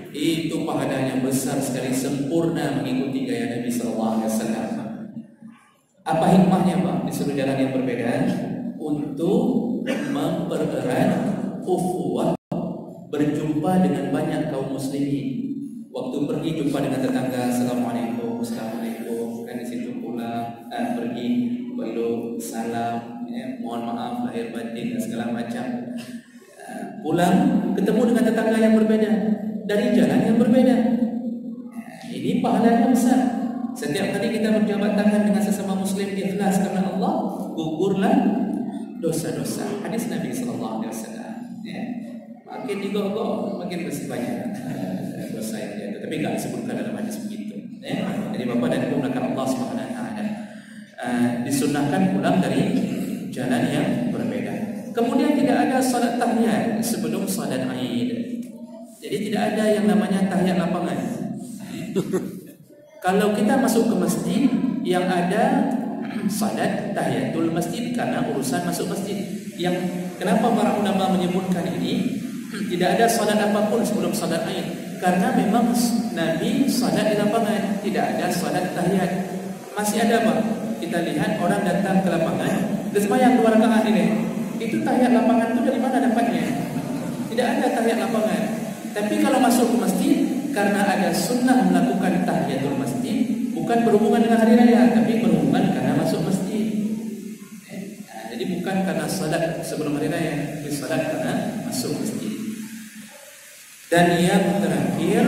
itu pahalanya besar sekali, sempurna mengikuti gaya Nabi Sallallahu Alaihi Wasallam. Apa hikmahnya Pak disuruh jalan yang berbeda? Untuk mempererat ukhuwah, berjumpa dengan banyak kaum muslimin. Waktu pergi jumpa dengan tetangga, assalamualaikum, assalamualaikum. Kan di situ pulang, pergi baru salam, mohon maaf lahir batin dan segala macam. Pulang ketemu dengan tetangga yang berbeda dari jalan yang berbeda. Ini pahalanya besar. Setiap kali kita berjabat tangan dengan sesama muslim ikhlas karena Allah, gugurlah dosa-dosa. Hadis Nabi Sallallahu Alaihi Wasallam. Makin digogok, makin bersih banyak dosa yang dia. Tapi enggak disebutkan dalam hadis begitu. Jadi Bapak dan Ibu melakukan Allah Subhanahu Wa Taala. Disunnahkan pulang dari jalan yang berbeda. Kemudian tidak ada salat tahiyat sebelum salat Aid. Jadi tidak ada yang namanya tahiyat lapangan. Kalau kita masuk ke masjid, yang ada salat tahiyatul masjid karena urusan masuk masjid. Yang kenapa para ulama menyebutkan ini? Tidak ada salat apapun sebelum salat Aid, karena memang Nabi salat di lapangan, tidak ada salat tahiyat. Masih ada Pak, kita lihat orang datang ke lapangan, dia sembahyang 2 rakaat ini. Itu tahiyat lapangan itu dari mana dapatnya? Tidak ada tahiyat lapangan. Tapi kalau masuk ke masjid, karena ada sunnah melakukan tahiyatul masjid, bukan berhubungan dengan hari raya, tapi berhubungan karena masuk masjid. Jadi bukan karena salat sebelum hari raya, tapi salat karena masuk masjid. Dan yang terakhir,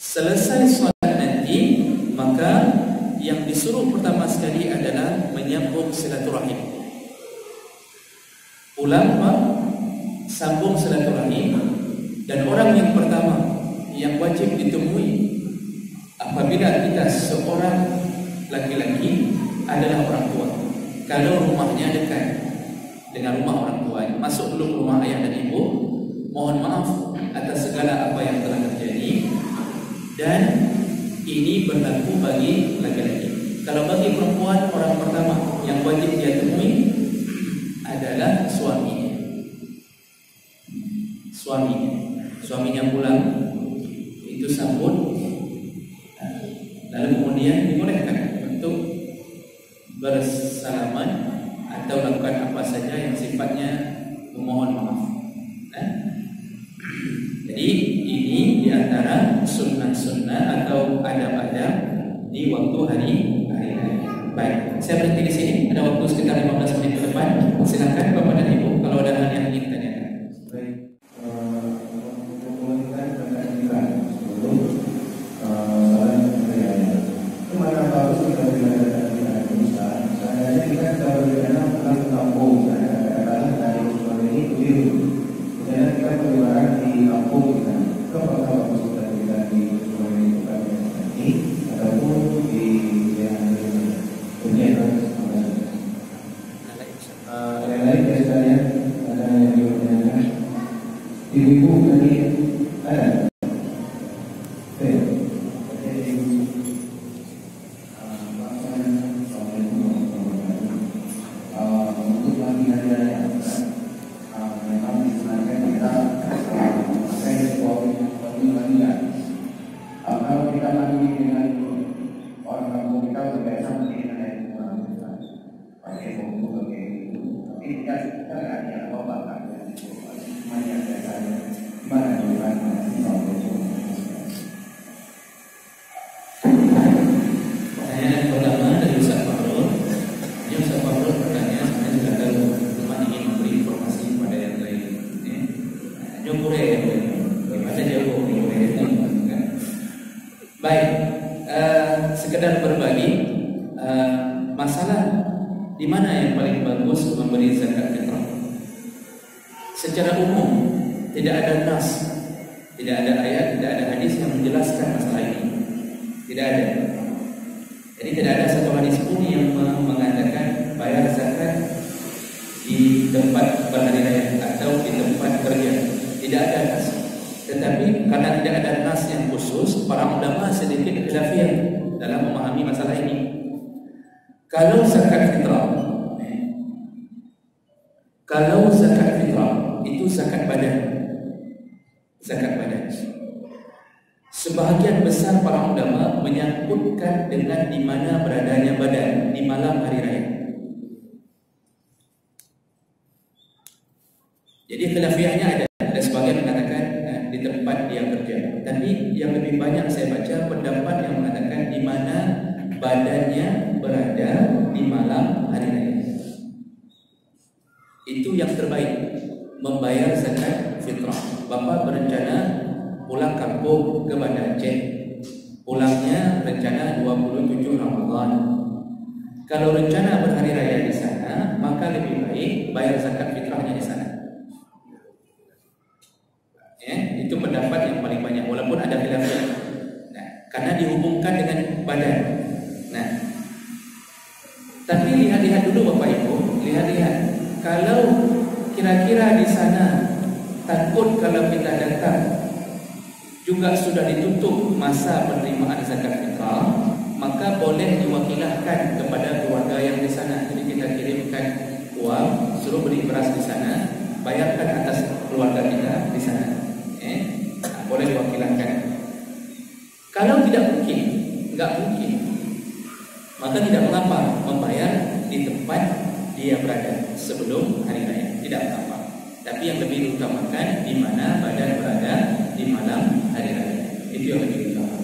selesai salat nanti, maka yang disuruh pertama sekali adalah menyambung silaturahim. Pulang Pak, sambung silaturahim. Dan orang yang pertama yang wajib ditemui apabila kita seorang laki-laki adalah orang tua. Kalau rumahnya dekat dengan rumah orang tua, masuk dulu ke rumah ayah dan ibu, mohon maaf atas segala apa yang telah terjadi. Dan ini berlaku bagi laki-laki. Kalau bagi perempuan, orang pertama yang wajib dia temui adalah suaminya. Suaminya pulang, itu sambut, lalu kemudian dibolehkan untuk bersalaman atau lakukan apa saja yang sifatnya memohon maaf. Jadi ini diantara sunnah-sunnah atau adab-adab di waktu hari raya. Baik, saya berhenti di sini. Ada waktu sekitar 15 menit ke depan. Silakan Bapak dan Ibu kalau ada hal yang ingin ditanyakan. Baik. mandi dengan orang kampung kita berbiasa mandi dengan air kurang pakai bumbu pakai itu. Tapi kita nggak ada apa-apa kan? Banyak biasanya mana bukan Pertanyaan pertama dari Ustaz Fahrul. Ini Ustaz Fahrul bertanya, sebenarnya juga kalau teman ingin memberi informasi kepada yang lain. Nyukure ya, baca jauh nyukure kan. Baik, sekedar berbagi masalah di mana yang paling bagus memberi zakat fitrah. Secara umum tidak ada nas, tidak ada ayat, tidak ada hadis yang menjelaskan masalah ini. Tidak ada. Jadi tidak ada satu hadis pun yang mengatakan bayar zakat di tempat berhari raya atau di tempat kerja. Tidak ada nas. Tetapi karena tidak ada nas yang khusus, para ulama sedikit khilafiyah dalam memahami masalah ini. Kalau zakat fitrah itu zakat badan. Zakat badan. Sebahagian besar para ulama menyangkutkan dengan di mana beradanya badan di malam hari raya. Jadi khilafiyahnya ada sebagian mengatakan di tempat dia kerja. Tapi yang lebih banyak saya baca pendapat yang mengatakan di mana badannya berada di malam hari raya. Itu yang terbaik, membayar zakat fitrah. Bapak berencana pulang kampung ke Banda Aceh. Pulangnya rencana 27 Ramadan. Kalau rencana berhari raya di sana, maka lebih baik bayar zakat fitrahnya di sana. Itu pendapat yang paling banyak, walaupun ada khilafiyah. Nah, karena dihubungkan dengan badan. Nah, tapi lihat-lihat dulu Bapak Ibu, lihat-lihat. Kalau kira-kira di sana takut kalau kita datang juga sudah ditutup masa penerimaan zakat fitrah, maka boleh diwakilkan kepada keluarga yang di sana. Jadi kita kirimkan uang, suruh beli beras di sana, bayarkan atas keluarga kita di sana. Boleh diwakilkan. Kalau tidak mungkin, nggak mungkin, maka tidak mengapa membayar di tempat dia berada sebelum hari raya. Tidak mengapa. Tapi yang lebih diutamakan di mana badan berada di malam hari raya. Itu yang lebih utama.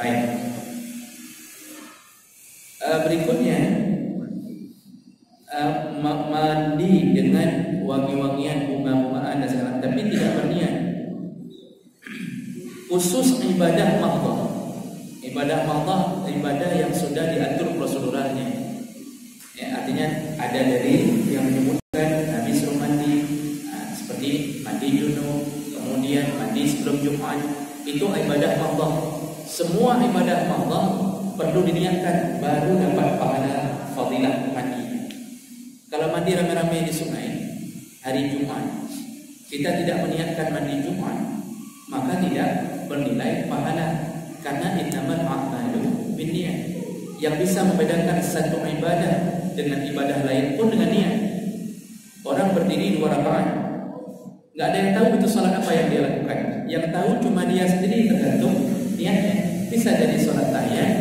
Baik. Berikutnya mandi dengan wangi-wangian bunga-bungaan dan segala, tapi tidak berniat. Khusus ibadah mahdhah. Ibadah mahdhah, ibadah yang sudah diatur proseduralnya. Artinya ada dari yang menyebutkan Nabi suruh mandi, seperti mandi junub, kemudian mandi sebelum Jumat. Itu ibadah mahdhah. Semua ibadah mahdhah perlu diniatkan baru dapat pahala fadilah mandi. Kalau mandi rame-rame di sungai hari Jumat, kita tidak meniatkan mandi Jumat, maka tidak bernilai pahala, karena innamal a'malu binniyat. Yang bisa membedakan satu ibadah dengan ibadah lain pun dengan niat. Orang berdiri 2 rakaat, nggak ada yang tahu itu salat apa yang dia lakukan. Yang tahu cuma dia sendiri, tergantung niatnya. Bisa jadi salat tahiyat,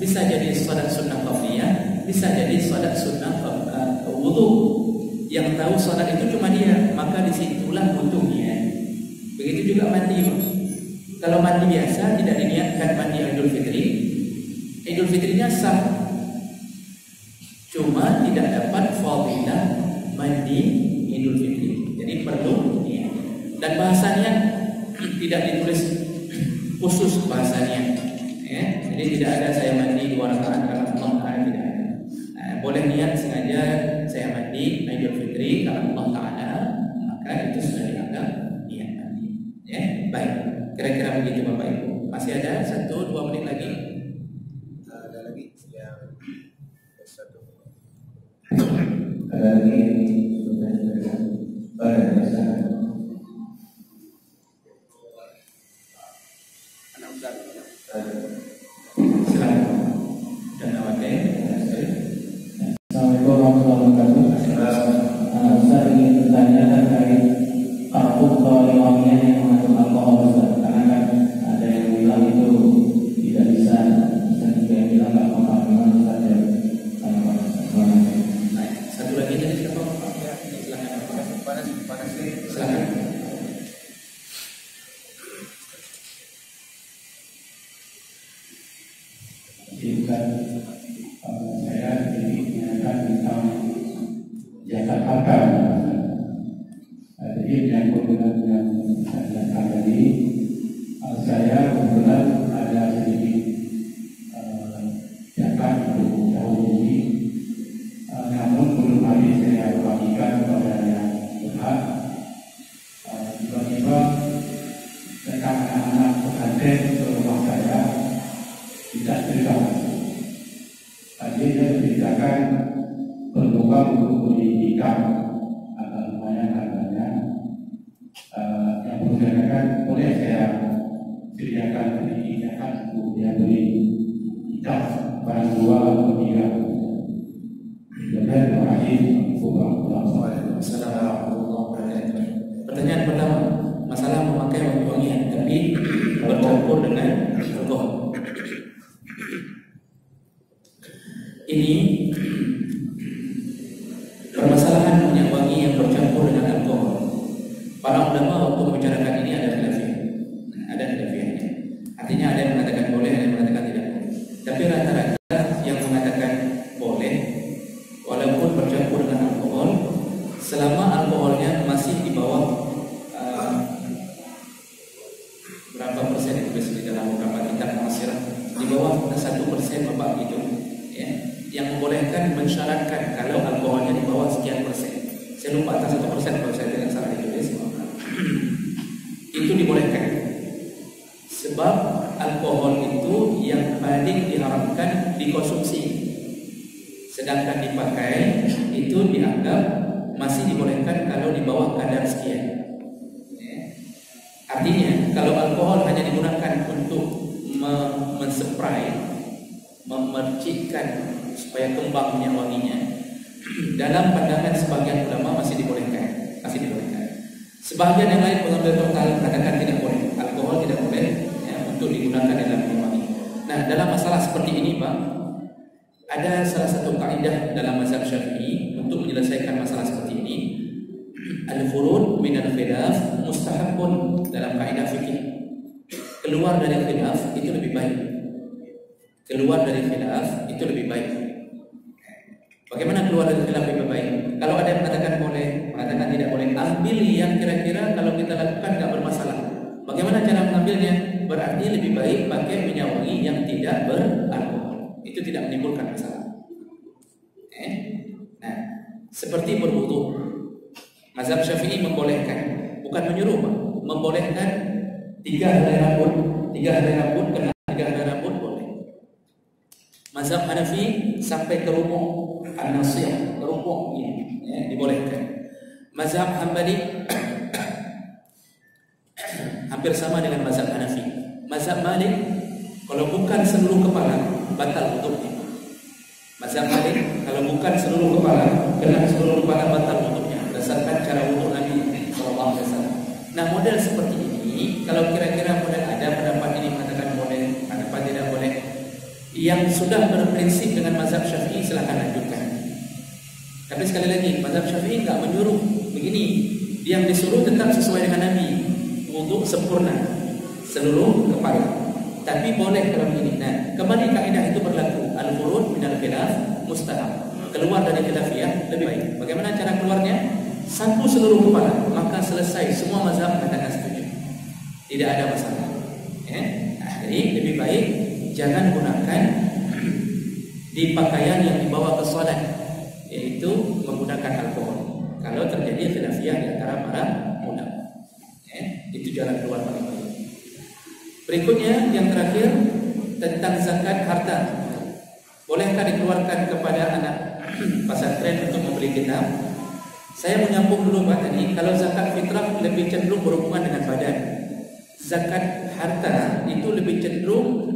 bisa jadi salat sunnah qabliyah, bisa jadi salat sunnah wudu. Yang tahu salat itu cuma dia, maka disitulah butuhnya. Begitu juga mandi. Kalau mandi biasa tidak diniatkan mandi Idul Fitri, Idul Fitrinya sah, cuma tidak dapat fadilah mandi Idul Fitri. Jadi perlu niat. Dan bahasanya tidak ditulis khusus bahasanya. Jadi tidak ada saya mandi 2 rakaat karena Allah Ta'ala, tidak ada. Boleh niat sengaja saya mandi Idul Fitri karena Allah Ta'ala, maka itu sudah dianggap niat mandi. Baik. Kira-kira begitu Bapak Ibu. Masih ada 1-2 menit lagi. Ada lagi yang satu. Ada lagi Assalamualaikum warahmatullahi wabarakatuh. Saya ingin bertanya terkait takut kalau yang mengandung alkohol, karena kan ada yang bilang itu izinkan saya menanyakan tentang zakat harta. Jadi menyangkut dengan yang saya tadi, saya kebetulan ada sedikit zakat untuk tahun ini, namun belum habis saya bagikan kepada yang berhak. Tiba-tiba tentang anak-anak pesantren ke rumah saya tidak terima. Tadi saya ceritakan berdoa untuk beli ikan, lumayan harganya. Yang berkatakan boleh saya sediakan beli ikan untuk dia beli ikan barang 2 atau 3. Terima kasih. Waalaikumsalam warahmatullahi wabarakatuh. Pertanyaan pertama, masalah memakai wangi-wangian tapi bercampur dengan alkohol. Ini permasalahan minyak wangi yang bercampur dengan alkohol. Para ulama waktu membicarakan ini ada khilafiyahnya. Artinya ada yang mengatakan boleh, ada yang mengatakan tidak boleh. Tapi rata-rata yang mengatakan boleh, walaupun bercampur dengan alkohol, selama alkoholnya masih di bawah berapa persen itu di dalam beberapa kitab muasirah, di bawah 1% bapak itu, ya, yang membolehkan mensyaratkan kalau alkoholnya di bawah sekian persen. Saya lupa atas 1% kalau saya tidak salah ditulis. Itu dibolehkan. Sebab alkohol itu yang paling diharamkan dikonsumsi, sedangkan dipakai itu dianggap masih dibolehkan kalau di bawah kadar sekian. Artinya kalau alkohol hanya digunakan untuk menspray, memercikkan supaya kembang minyak wanginya, dalam pandangan sebagian ulama masih dibolehkan. Sebagian yang lain mengambil total, katakan tidak boleh, alkohol tidak boleh ya, untuk digunakan dalam minyak wangi. Nah, dalam masalah seperti ini, Pak, ada salah satu kaidah dalam mazhab Syafi'i untuk menyelesaikan masalah seperti ini. Al-khurud min al-khilaf mustahabun dalam kaidah fikih. Keluar dari khilaf itu lebih baik. Bagaimana keluar dari khilaf lebih baik? Kalau ada yang mengatakan boleh, mengatakan tidak boleh, ambil yang kira-kira kalau kita lakukan tidak bermasalah. Bagaimana cara mengambilnya? Berarti lebih baik pakai minyak wangi yang tidak beralkohol. Itu tidak menimbulkan masalah. Nah, seperti berwudu. Mazhab Syafi'i membolehkan, bukan menyuruh, membolehkan 3 helai rambut kena 3 helai rambut boleh. Mazhab Hanafi sampai ke rumah an-nasiyah, rumah ini ya, dibolehkan. Mazhab Hambali hampir sama dengan mazhab Hanafi. Mazhab Malik kalau bukan seluruh kepala batal wudhunya. Mazhab Malik kalau bukan seluruh kepala, kena seluruh kepala batal wudhunya berdasarkan cara wudhu Nabi SAW. Nah, model seperti ini kalau kira-kira model ada pendapat ini mengatakan boleh, pendapat tidak boleh, yang sudah berprinsip dengan mazhab Syafi'i silakan lanjutkan. Tapi sekali lagi mazhab Syafi'i enggak menyuruh begini, yang disuruh tetap sesuai dengan Nabi, wudhu sempurna seluruh kepala. Tapi boleh kalau begini. Nah, kembali kaidah itu berlaku. Al-khurud min al-khilaf mustahab. Keluar dari khilafiyah lebih baik. Bagaimana cara keluarnya? Sapu seluruh kepala, maka selesai, semua mazhab mengatakan setuju. Tidak ada masalah. Ya? Nah, jadi lebih baik jangan gunakan di pakaian yang dibawa ke salat, yaitu menggunakan alkohol. Kalau terjadi khilafiyah di antara para ulama. Itu jalan keluar paling baik. Berikutnya yang terakhir tentang zakat harta. Bolehkah dikeluarkan kepada anak pesantren untuk membeli kitab? Saya menyambung dulu Pak tadi, kalau zakat fitrah lebih cenderung berhubungan dengan badan. Zakat harta itu lebih cenderung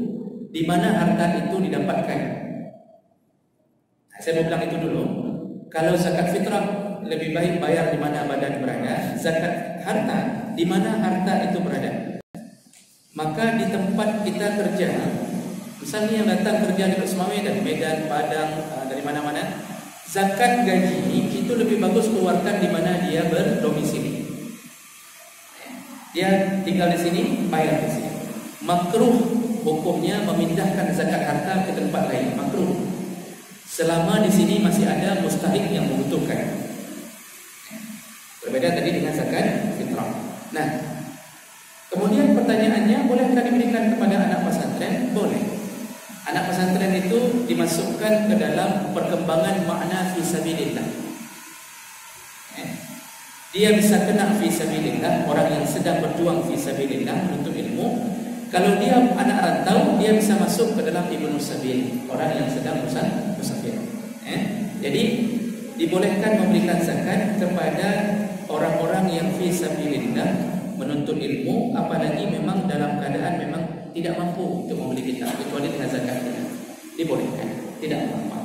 di mana harta itu didapatkan. Nah, saya mau bilang itu dulu. Kalau zakat fitrah lebih baik bayar di mana badan berada, zakat harta di mana harta itu berada. Maka di tempat kita kerja, misalnya yang datang kerja di Persemawe dan Medan, Padang, dari mana-mana, zakat gaji itu lebih bagus keluarkan di mana dia berdomisili. Dia tinggal di sini, bayar di sini. Makruh hukumnya memindahkan zakat harta ke tempat lain, makruh. Selama di sini masih ada mustahik yang membutuhkan. Berbeda tadi dengan zakat fitrah. Nah, kemudian pertanyaannya, bolehkah diberikan kepada anak pesantren? Boleh. Anak pesantren itu dimasukkan ke dalam perkembangan makna fi sabilillah. Dia bisa kena fi sabilillah, orang yang sedang berjuang fi sabilillah menuntut ilmu. Kalau dia anak rantau, dia bisa masuk ke dalam ibnu sabil, orang yang sedang musafir. Jadi dibolehkan memberikan zakat kepada orang-orang yang fi sabilillah menuntut ilmu, apalagi memang dalam keadaan memang tidak mampu untuk membeli kitab, kecuali dengan zakat. Dibolehkan, tidak mampu.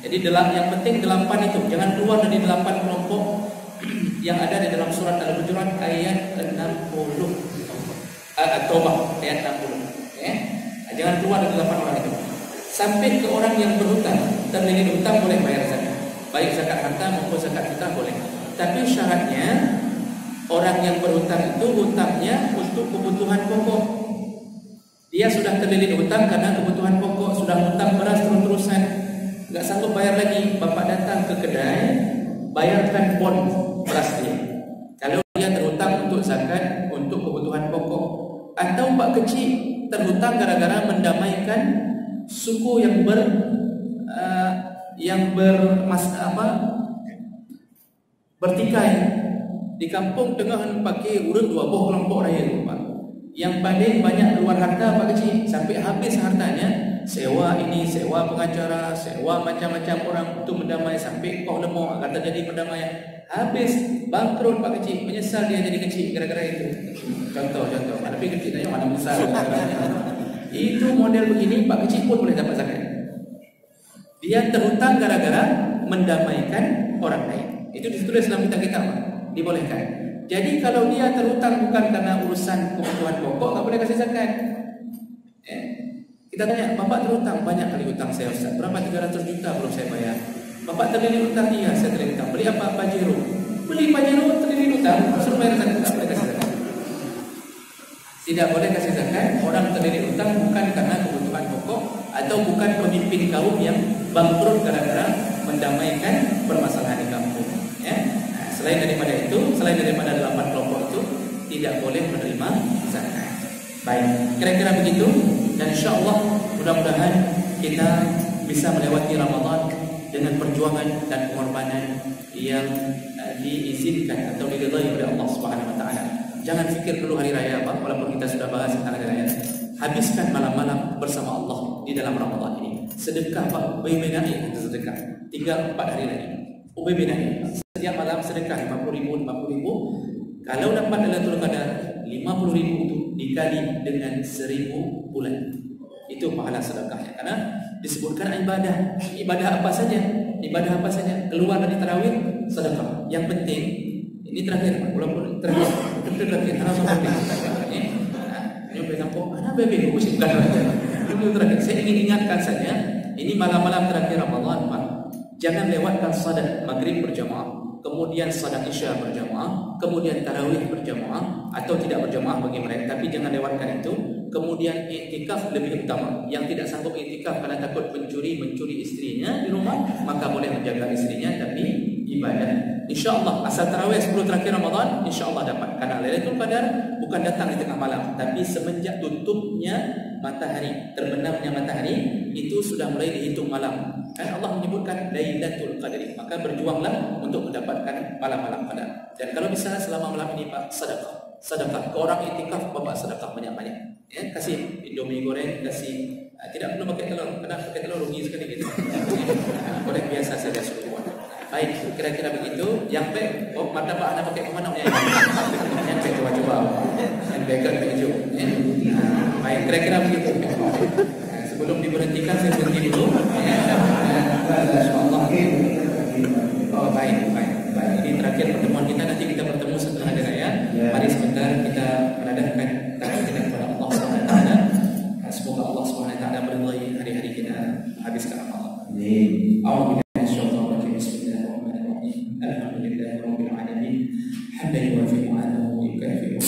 Jadi yang penting 8 itu, jangan keluar dari 8 kelompok yang ada di dalam surat Al-Hujurat ayat 60. At-Taubah ayat 60. Jangan keluar dari 8 orang itu. Sampai ke orang yang berhutang, terlilit hutang boleh bayar zakat. Baik zakat harta maupun zakat fitrah boleh. Tapi syaratnya orang yang berhutang itu hutangnya untuk kebutuhan pokok. Dia sudah terlilit hutang karena kebutuhan pokok, sudah hutang beras terus-terusan, enggak sanggup bayar lagi. Bapak datang ke kedai, bayarkan bon beras dia. Kalau dia terhutang untuk zakat, untuk kebutuhan pokok, atau pak kecil terhutang gara-gara mendamaikan suku yang bertikai di kampung tengah pakai urut 2 buah kelompok raya Pak. Yang paling banyak keluar harta pak kecil, sampai habis hartanya sewa ini, sewa pengacara, sewa macam-macam orang untuk mendamai, sampai kau lemah akan terjadi perdamaian. Habis bangkrut pak kecil, menyesal dia jadi kecil gara-gara itu. Contoh, tapi kecil tanya mana besar. Itu model begini, pak kecil pun boleh dapat zakat. Dia terhutang gara-gara mendamaikan orang lain. Itu ditulis dalam kitab-kitab, dibolehkan. Jadi kalau dia terhutang bukan karena urusan kebutuhan pokok, tak boleh kasih zakat. Kita tanya, bapak terhutang, banyak kali hutang saya Ustaz, berapa? 300 juta belum saya bayar. Bapak terlilit hutang? Iya, saya terlilit hutang. Beli apa? Pajero. Beli Pajero, terlilit hutang, suruh bayar zakat, tak boleh kasih zakat. Tidak boleh kasih zakat orang terlilit hutang bukan karena kebutuhan pokok, atau bukan pemimpin kaum yang bangkrut gara-gara mendamaikan permasalahan di kampung. Nah, selain daripada 8 kelompok itu, tidak boleh menerima zakat. Baik, kira-kira begitu. Dan insyaAllah mudah-mudahan kita bisa melewati Ramadan dengan perjuangan dan pengorbanan yang diizinkan atau diridai oleh Allah Subhanahu Wa Taala. Jangan fikir dulu hari raya Pak, walaupun kita sudah bahas tentang hari raya. Habiskan malam-malam bersama Allah di dalam Ramadan ini. Sedekah Pak, ubay-ubay kita sedekah. Tinggal 4 hari lagi. Ubay-ubay setiap malam sedekah 50.000. Kalau dapat Lailatul Qadar 50.000 itu dikali dengan 1000 bulan. Itu pahala sedekahnya. Karena disebutkan ibadah. Ibadah apa saja? Ibadah apa saja? Keluar dari tarawih, sedekah. Yang penting ini terakhir, walaupun terakhir, harus sampai ini beritahu, mana bebe musik bukan itu terakhir. Saya ingin ingatkan saja, ini malam-malam terakhir Ramadan, Pak. Jangan lewatkan salat maghrib berjamaah, kemudian salat isya berjamaah, kemudian tarawih berjamaah atau tidak berjamaah bagi mereka, tapi jangan lewatkan itu. Kemudian iktikaf lebih utama. Yang tidak sanggup iktikaf karena takut mencuri istrinya di rumah, maka boleh menjaga istrinya tapi ibadah. InsyaAllah asal tarawih 10 terakhir Ramadan, insyaAllah dapat. Karena Lailatul Qadar bukan datang di tengah malam, tapi semenjak tutupnya matahari, terbenamnya matahari, itu sudah mulai dihitung malam. Kan Allah menyebutkan Lailatul Qadri, maka berjuanglah untuk mendapatkan malam-malam Qadar. Dan kalau bisa selama malam ini Pak, sedekah. Ke orang iktikaf Bapak sedekah banyak-banyak. Ya, kasih Indomie goreng, kasih tidak perlu pakai telur, karena pakai telur rugi sekali gitu. Goreng biasa saja suruh. Baik, kira-kira begitu. Yang baik, mata Pak anda pakai kemana? Yang baik coba-coba. Yang baik kan hijau. Baik, kira-kira begitu. Sebelum diberhentikan saya berhenti dulu. Insyaallah. Oh baik. Ini terakhir pertemuan kita, nanti kita bertemu setelah hari raya. Mari sebentar kita menadahkan takbir kepada Allah Subhanahu Wa Taala. Semoga Allah Subhanahu Wa Taala meridai hari-hari kita habiskan Ramadan. Amin. حمدا يوافي معناه ويكافئ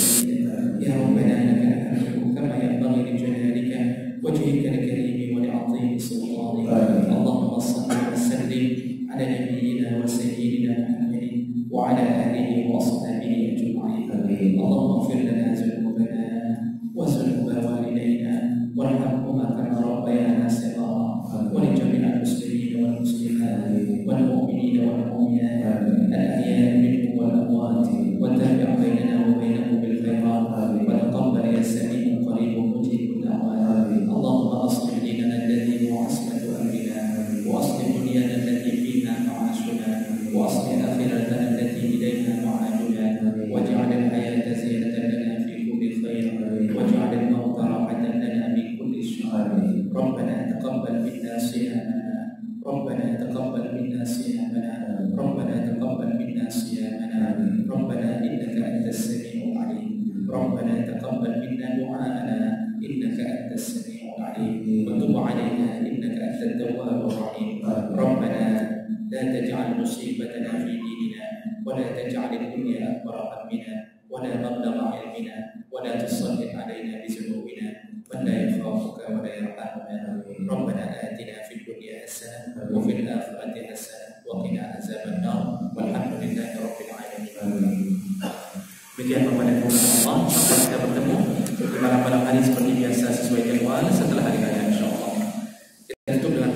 يا ربنا لك الحمد كما ينبغي لجلالك ربنا تقبل منا دعاءنا إنك أنت السميع العليم وتب علينا إنك أنت التواب الرحيم ربنا لا تجعل مصيبتنا في ديننا ولا تجعل الدنيا أكبر همنا ولا مبلغ علمنا ولا تسلط علينا بذنوبنا من لا يخافك ولا يرحمنا ربنا آتنا في الدنيا حسنة وفي الآخرة حسنة وقنا عذاب النار والحمد لله رب العالمين. Demikian Bapak dan Ibu Allah, sampai kita bertemu di malam-malam hari seperti biasa sesuai jadwal setelah hari raya insyaallah. Kita tutup dengan